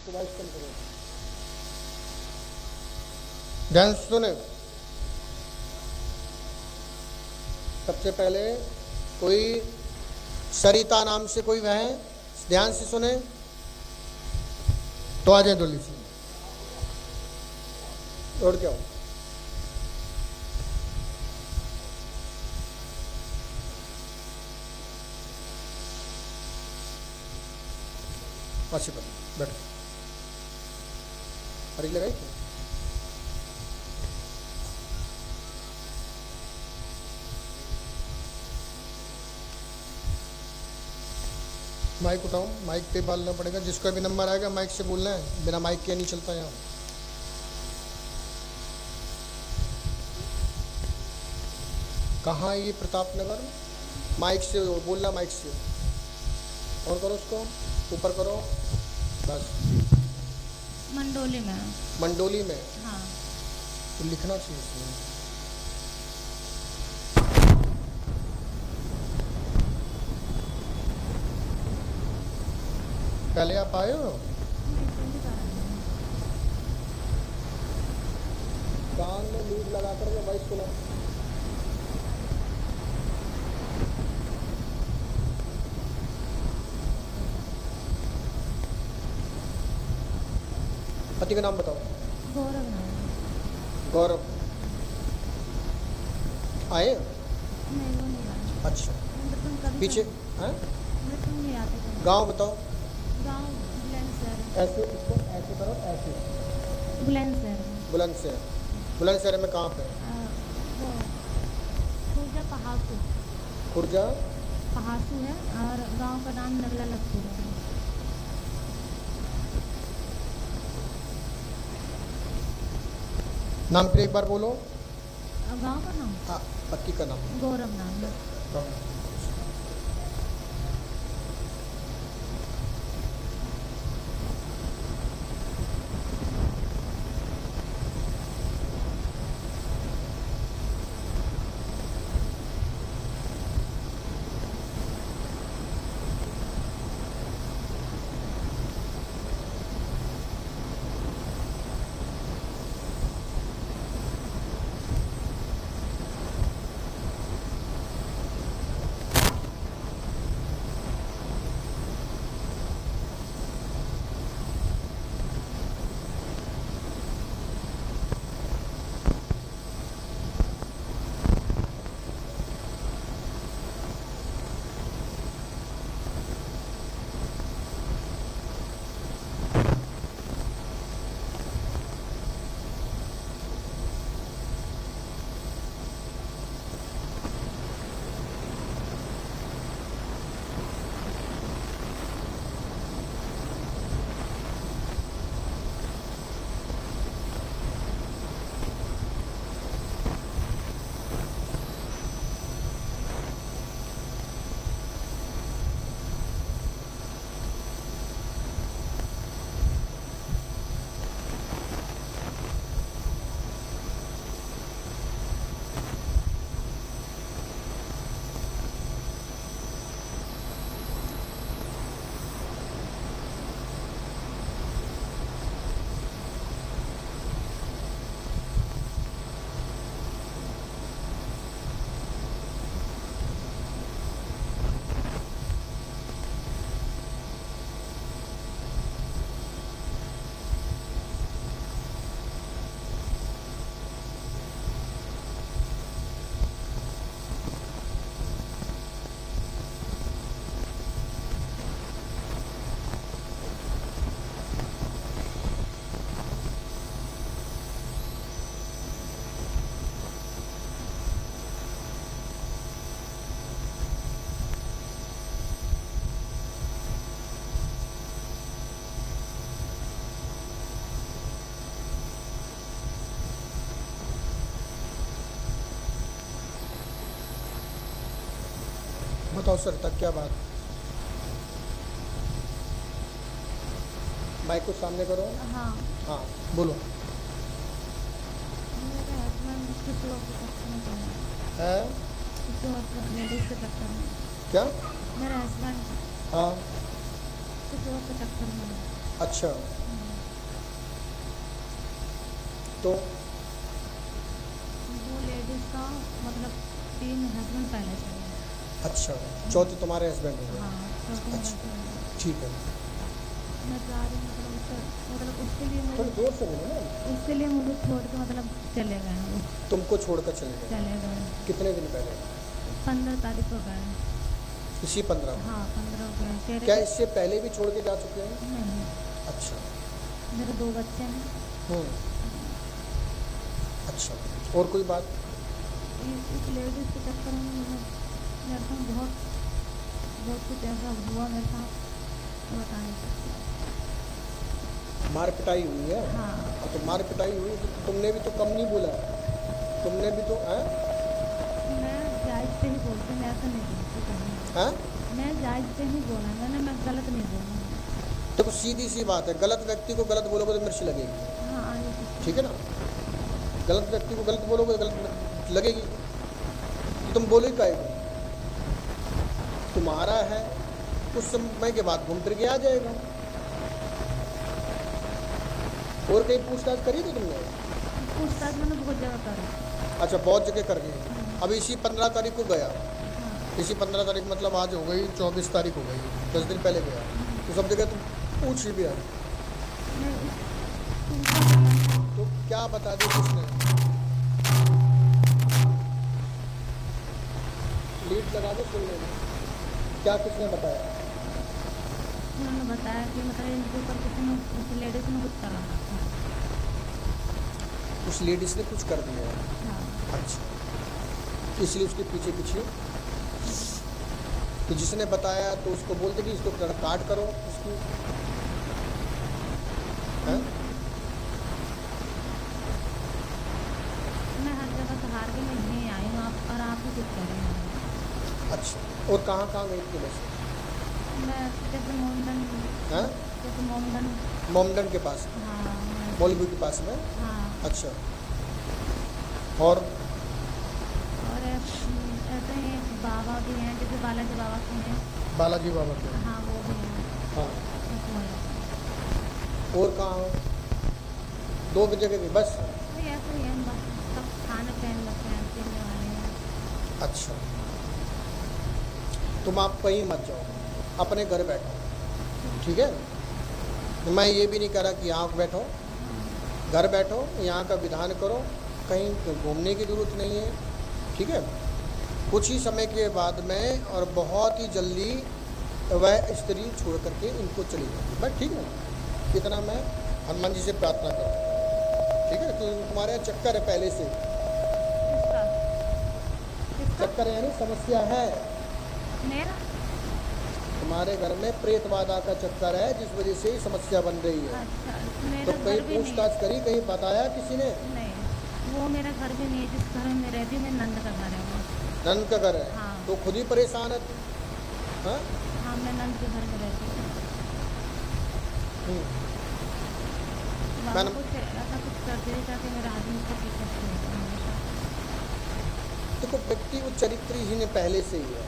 इसको वाइस कम करो। ध्यान से सुने। सबसे पहले कोई सरिता नाम से कोई वह है, ध्यान से सुने तो आ जाए जल्दी से। और क्या हो अच्छी बात, बैठो। हरी लगाई माइक उठाओ, माइक पे बोलना पड़ेगा। जिसका भी नंबर आएगा माइक से बोलना है, बिना माइक के नहीं चलता यहाँ। कहाँ है ये प्रतापनगर? माइक से बोलना, माइक से और करो, उसको ऊपर करो बस। मंडोली में। मंडोली में? हाँ। तो लिखना चाहिए इसमें। पहले आप आए हो? कान में लीड लगा कर के वॉइस सुना। पति का नाम बताओ। गौरव नाम। गौरव। आए? नहीं, वो नहीं आया। अच्छा, कभी पीछे हैं? तुम नहीं आते कभी। गांव बताओ। गाँव बुलंदशहर। ऐसे इसको ऐसे करो, ऐसे। बुलंदशहर। बुलंदशहर। बुलंदशहर में कहाँ पे? वो खुर्जा पहासू। खुर्जा पहासू है और गांव का नाम नगला लखपुर है। नाम फिर एक बार बोलो। गांव का नाम? हाँ, पति का नाम। गौरव नाम है। बताओ सर तक क्या बात। माइक को सामने करो। हाँ। हाँ बोलो। मेरे हस्बैंड किसी और से टक्कर में पड़ा है? किसी और से लेडीज से टक्कर में। क्या? मेरे हस्बैंड हाँ। किसी और से टक्कर में। अच्छा, तो वो लेडीज़ का मतलब 3 हस्बैंड पहले से है। अच्छा, चौथे तुम्हारे हस्बैंड हो गए। हाँ, चौथे मेरा अच्छा। husband है। ठीक है, मैं चाह रही हूँ मतलब उसके लिए थोड़ी मुझे जोर से बोलो ना। उसके लिए मुझे छोड़ के मतलब चले गए हैं वो, तुमको छोड़कर चले गए चले गए। कितने दिन पहले? 15 तारीख को गए। इसी 15 में? हाँ, 15 को गए। कह क्या रहे इससे पहले भी छोड़ के जा चुके हैं? नहीं, अच्छा। मेरे 2 बच्चे हैं। अच्छा, और कोई बात? इस लेडीज़ के चक्कर में मेरे साथ बहुत बहुत कुछ ऐसा हुआ मेरे साथ, बता नहीं सकती। मार पिटाई हुई है? हाँ, तो मार पिटाई हुई तो तुमने भी तो कम नहीं बोला, तुमने भी तो हैं? मैं जायज़ पे ही बोलती हूँ, मैं ऐसा नहीं बोलती कहीं। हैं? मैं जायज़ पे ही बोला, मैं गलत नहीं बोला। देखो सीधी सी बात है, गलत व्यक्ति को गलत बोलोगे तो मिर्च लगेगी, हाँ, आगे से ठीक है ना? गलत व्यक्ति को गलत बोलोगे तो गलत मिर्च लगेगी। तो तुम बोलो ही काहे को? तुम्हारा है, कुछ समय के बाद घूम फिर के आ जाएगा। और कहीं पूछताछ करी थी तुमने? पूछताछ मैंने बहुत जगह करी। अच्छा, बहुत जगह कर गए। अब इसी 15 तारीख को गया, हाँ, इसी 15 तारीख मतलब आज हो गई 24 तारीख हो गई, 10 दिन पहले गया। तो सब जगह तुम पूछ ही भी आई, मैं तो क्या बता दी किसने? लीड लगा दो सुन लेना, क्या किसने बताया? उन्होंने बताया कि मतलब इनके ऊपर किसी ने उस लेडीज़ ने कुछ करा था। उस लेडीज़ ने कुछ कर दिया है। हाँ, अच्छा, इसलिए उसके पीछे पीछे तो जिसने बताया तो उसको बोलते कि इसको काट करो इसकी, हैं? मैं हर जगह से हार के मैं यहीं आई हूँ, आप और आप ही कुछ करें। अच्छा, और कहाँ कहाँ गई थी वैसे? मैं जैसे मोमडन, हैं? जैसे मोमडन। मोमडन के पास, हाँ, मौलवी के पास में? हाँ, अच्छा, और और ऐसे ही एक बाबा भी हैं, जैसे बालाजी बाबा के हैं। बालाजी बाबा के? हाँ, वो भी हैं। हाँ, एक वो है। और कहाँ हो? 2 जगह गई बस? वही ऐसे ही है, बस सब खाने पीने वाले हैं। अच्छा, तुम आप कहीं मत जाओ, अपने घर बैठो, ठीक है? मैं ये भी नहीं कह रहा कि यहाँ बैठो, घर बैठो, यहाँ का विधान करो, कहीं घूमने की ज़रूरत नहीं है, ठीक है? कुछ ही समय के बाद में और बहुत ही जल्दी वह स्त्री छोड़ करके इनको चली जाएगी, बस, ठीक है? इतना मैं हनुमान जी से प्रार्थना करता हूँ, ठीक है? तो तुम्हारे यहाँ चक्कर है पहले से, किसका किसका चक्कर है यानी समस्या है, मेरा? तुम्हारे घर में प्रेत बाधा का चक्कर है जिस वजह से ही समस्या बन रही है। अच्छा, तो मेरा कहीं घर भी नहीं है। पूछताछ करी, कहीं बताया किसी ने? नहीं, वो मेरा घर भी नहीं है, जिस घर में मैं रहती हूँ, मेरे नंद का घर है वो। नंद का घर है? हाँ। तो खुद ही परेशान है तू, हाँ? हाँ, मैं नंद के घर में रहती हूँ। हम्म, बाबा मैंने- कुछ ऐसा कुछ करते हैं ताकि मेरा आदमी को पीछे छोड़ता हमेशा। देखो व्यक्ति वो चरित्रहीन पहले से ही है,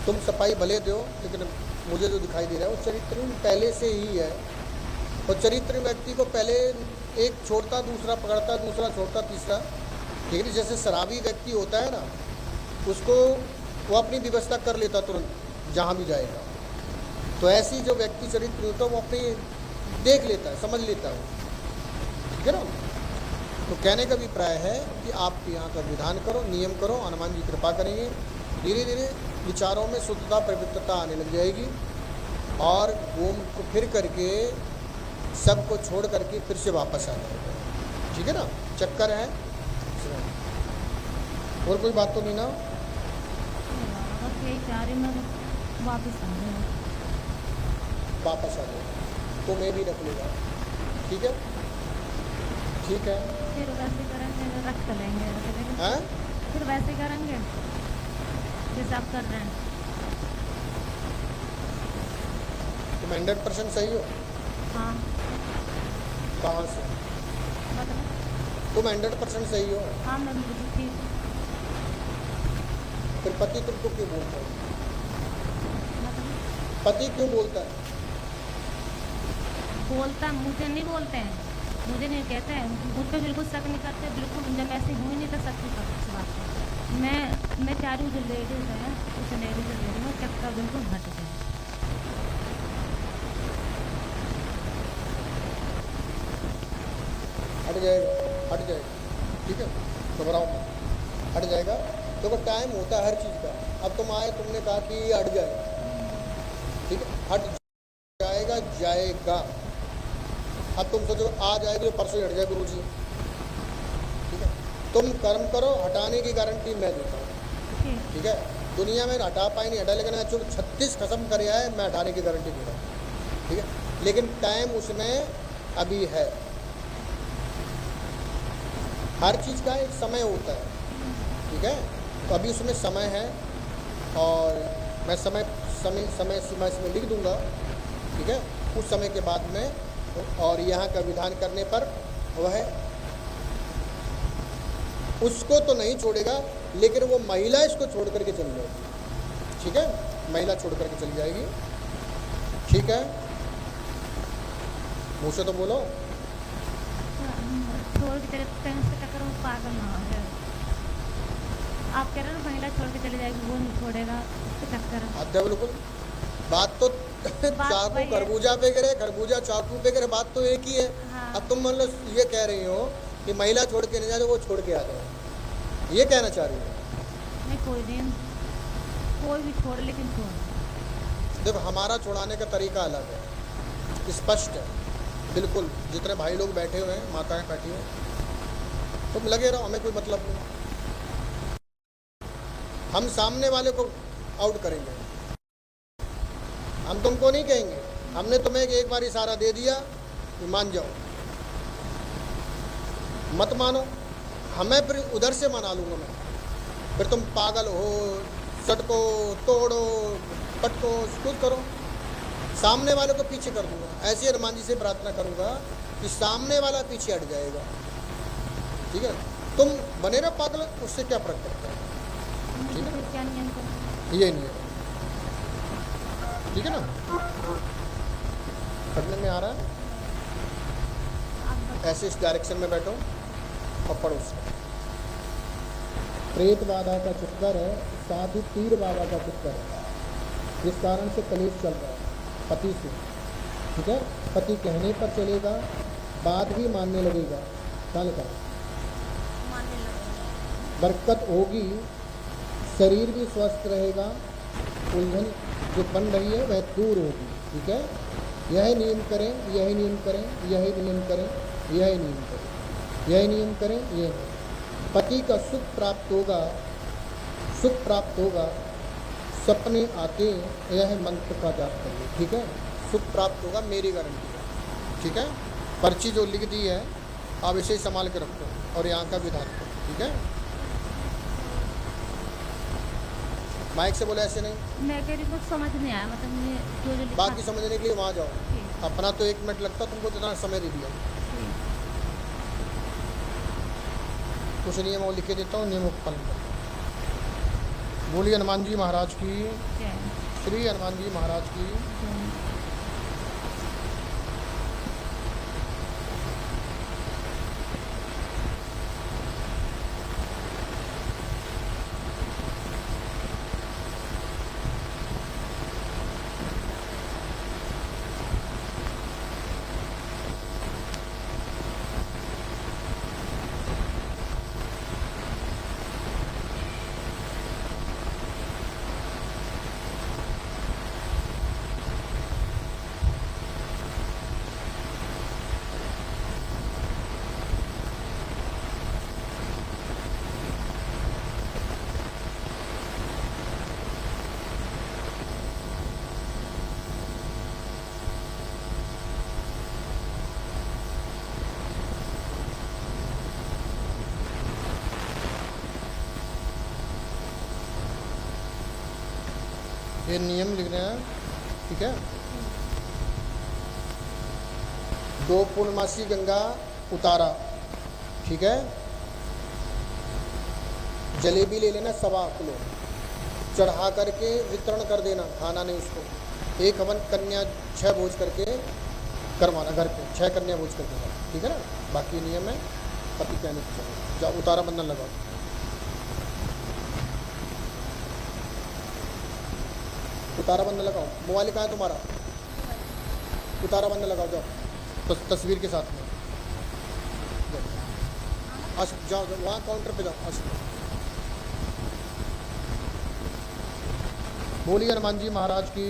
तुम सफाई भले दो लेकिन मुझे जो दिखाई दे रहा है वो चरित्रहीन पहले से ही है। और चरित्र व्यक्ति को पहले एक छोड़ता, दूसरा पकड़ता, दूसरा छोड़ता, तीसरा, ठीक है? जैसे शराबी व्यक्ति होता है ना, उसको वो अपनी व्यवस्था कर लेता तुरंत जहाँ भी जाएगा। तो ऐसी जो व्यक्ति चरित्र होता है वो अपनी देख लेता है, समझ लेता है, ठीक है ना? तो कहने का अभिप्राय है कि आप यहाँ का विधान करो, नियम करो, हनुमान जी कृपा करेंगे, धीरे धीरे विचारों में शुद्धता पवित्रता आने लग जाएगी और घूम को फिर करके सबको छोड़ करके फिर से वापस आ जाएगा, ठीक है ना? चक्कर है, और कोई बात तो नहीं ना? बस यही चाह रही मैं वापस आ रही हूँ। वापस आ जाएगा तो मैं भी रख लूँगा, ठीक है? ठीक है, फिर वैसे करेंगे, रख लेंगे, हैं? फिर वैसे करेंगे जैसे आप कर रहे हैं। तुम 100% सही हो? हाँ, कहाँ से? मतलब तुम 100% सही हो? हाँ, मैं बिल्कुल ठीक हूँ। फिर पति तुमको क्यों बोलता है? मतलब पति क्यों बोलता है? बोलता मुझे नहीं बोलते हैं, मुझे नहीं कहते हैं, मुझ पर बिल्कुल शक नहीं करते, बिल्कुल जब ऐसे हुई नहीं तो शक नहीं करते इस बात पर। मैं चाह रही हूँ जो लेडीज़ है उस लेडीज़ से ले रही हूँ, चक्कर बिल्कुल हट जाए। हट जाएगा, हट जाएगा, ठीक है, घबराओ मत, हट जाएगा। देखो टाइम होता है हर चीज़ का। अब तुम आए, तुमने कहा कि ये हट जाए, ठीक है, हट जाएगा, जाएगा। अब तुम सोचो आ जाएगी तो परसों ही हट जाए गुरु जी, ठीक है। तुम कर्म करो, हटाने की गारंटी मैं देता हूँ, ठीक है। दुनिया में हटा पाए नहीं हटा, लेकिन जो 36 खत्म करे आए मैं हटाने की गारंटी दे रहा हूँ, ठीक है। लेकिन टाइम उसमें अभी है। हर चीज़ का एक समय होता है, ठीक है। तो अभी उसमें समय है और मैं समय सीमा इसमें लिख दूंगा, ठीक है। उस समय के बाद में और यहाँ का विधान करने पर वह उसको तो नहीं छोड़ेगा, लेकिन वो महिला इसको छोड़ करके चली जाएगी, ठीक है। महिला छोड़ करके चली जाएगी, ठीक है। मुँह से तो बोलो। छोड़ के चले उसका चक्कर वो पागल ना हो जाए। आप कह रहे हो ना महिला छोड़ के चली जाएगी, वो नहीं छोड़ेगा, उसका चक्कर है। अच्छा बिल्कुल, बात तो चाकू खरबूजा पे गिरे, खरबूजा चाकू पे गिरे, बात तो एक ही है। हाँ। अब तुम मान लो ये कह रही हो कि महिला छोड़ के नहीं जाए, वो छोड़ के आ जाए, ये कहना चाह रही हो? नहीं, कोई दिन कोई भी छोड़, लेकिन छोड़। देखो हमारा छुड़ाने का तरीका अलग है, स्पष्ट है बिल्कुल। जितने भाई लोग बैठे हुए हैं, माताएं बैठी हुई, तुम लगे रहो, हमें कोई मतलब नहीं। हम सामने वाले को आउट करेंगे, हम तुमको नहीं कहेंगे। हमने तुम्हें एक बार इशारा दे दिया कि मान जाओ, मत मानो, हमें फिर उधर से मना लूँगा मैं, फिर तुम पागल हो, सटको, तोड़ो, पटको, कुछ करो, सामने वाले को पीछे कर दूंगा। ऐसे हनुमान जी से प्रार्थना करूँगा कि सामने वाला पीछे हट जाएगा, ठीक है। तुम बने रहो पागल, उससे क्या फर्क पड़ता है, ठीक है। ये नहीं है, ठीक है ना। पढ़ने में आ रहा है, ऐसे इस डायरेक्शन में बैठो और पढ़ो। प्रेत बाधा का चक्कर है, साथ ही तीर बाधा का चक्कर है, जिस कारण से कलेश चल रहा है पति से, ठीक है। पति कहने पर चलेगा, बात भी मानने लगेगा, कल का बरकत होगी, शरीर भी स्वस्थ रहेगा, उलझन जो बन रही है वह दूर होगी, ठीक है। यही नियम करें, यही नियम करें, यही नियम करें, यही नियम करें, यही नियम करें, ये पति का सुख प्राप्त होगा, सुख प्राप्त होगा। सपने आके यह मंत्र का जाप करिए, ठीक है। सुख प्राप्त होगा, मेरी गारंटी है, ठीक है। पर्ची जो लिख दी है आप इसे संभाल के रखो और यहाँ का विधान करो, ठीक है। माइक से बोले ऐसे नहीं। मैं कह रही कुछ समझ नहीं आया, मतलब जो बाकी समझने के लिए वहाँ जाओ, अपना तो 1 मिनट लगता, तुमको तो इतना समय दे दिया। कुछ नियम और लिखे देता हूँ, नियमों का पालन करो। बोलिए हनुमान जी महाराज की, श्री हनुमान जी महाराज की। ये नियम लिख रहे हैं, ठीक है। 2 पूर्णमासी गंगा उतारा, ठीक है। जलेबी ले लेना 1.25 किलो, चढ़ा करके वितरण कर देना, खाना नहीं उसको। 1 हवन कन्या 6 भोज करके करवाना घर पे 6 कन्या भोज करके जाओ, ठीक है ना। बाकी नियम है पति कहने की चलो। जाओ उतारा बंधन लगाओ, उतारा बंधन लगाओ। मोबाइल कहाँ है तुम्हारा? उतारा बंधन लगाओ, जाओ तस्वीर के साथ में। जाओ वहाँ काउंटर पे जाओ। बोलिए हनुमान जी महाराज की।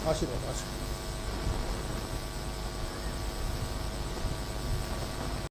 आशीर्वाद आशीर्वाद।